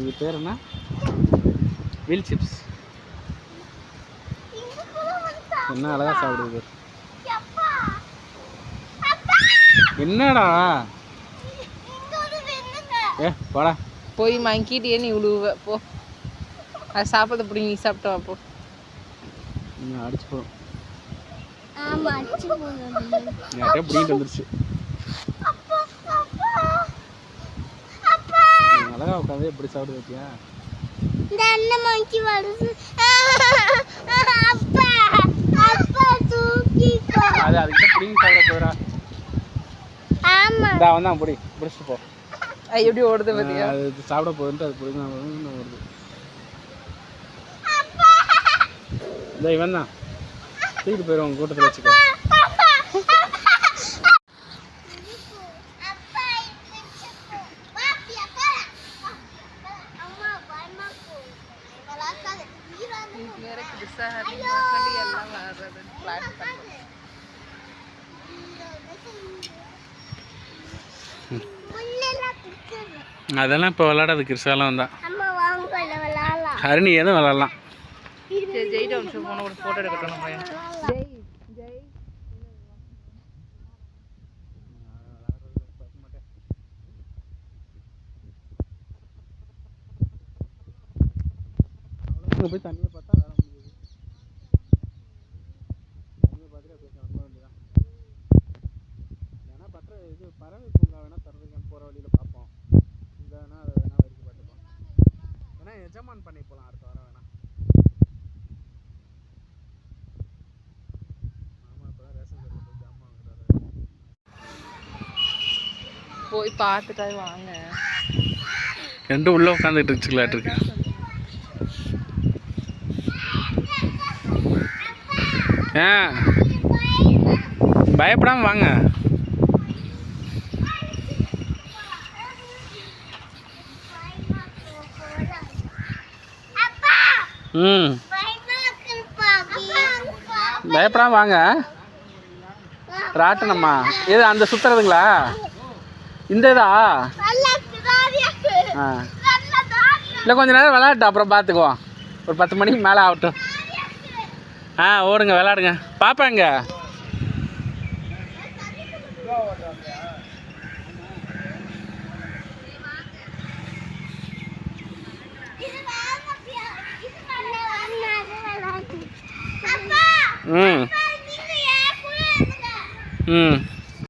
இது பேர் என்ன? Wheel chips. என்ன அழகா சாப்பிடுது. என்னடா போடா போய் மங்கிட்டே நீ உழுவ போ. அது சாப்பிட்றது பிடி, நீ சாப்பிட்டு வா போ. அடிச்சு போடும். பிடிக்கிட்டு வந்துருச்சு. அழகா உட்காந்து எப்படி சாப்பிடுது பார்த்தியா? அது அதுக்கிட்ட பிடிங்கி சாப்பிட போகிறா. வந்தான் பிடி பிடிச்சிட்டு போ. எப்படி ஓடுது பார்த்தியா? அது சாப்பிட போகுதுன்ட்டு அது பிடிங்க ஓடுது. இந்த இவன் தான் தூக்கிட்டு போயிடுவாங்க கூட்டத்தில் வச்சுக்க. அதெல்லாம் இப்போ விளாடாது. கிருஷாலாம் வந்தா ஹரிணி எதுவும் விளாட்லாம். ஜெயிட்ட ஒரு நிமிஷம் போன ஒரு ஃபோட்டோ எடுக்கட்டும். பையன் போய் தண்ணியை பார்த்தா வேற முடியுது. தண்ணியை பார்த்துட்டு அப்படியே கிளம்ப வேண்டியதான். ஏன்னா பற்ற இது பறவை பூங்கா வேணால் தரதுக்கு போகிற வழியில் பார்ப்போம். இந்த வேணால் அதை வேணால் வரைக்கும் பார்த்துப்போம். வேணா எஜமான் பண்ணி போகலாம் அடுத்த வாரம் வேணாம். ஆமாம் இப்போ தான் ரேஷன் கடையில் போய் ஜாமான் வாங்குறாரு. போய் பார்த்துட்டா வாங்க. ரெண்டும் உள்ளே உட்காந்துட்டு இருந்துச்சுக்கலாட்டு இருக்கு. பயப்படாம வாங்க. பயப்படாம வாங்க. ராட்டனம்மா இது அந்த சுத்துறதுங்களா? இந்த இதா இல்லை கொஞ்ச நேரம் விளையாட்டு அப்புறம் பார்த்துக்குவோம். ஒரு 10 மணிக்கு மேலே ஆகட்டும். ஓடுங்க விளாடுங்க. பாப்பாங்க ம்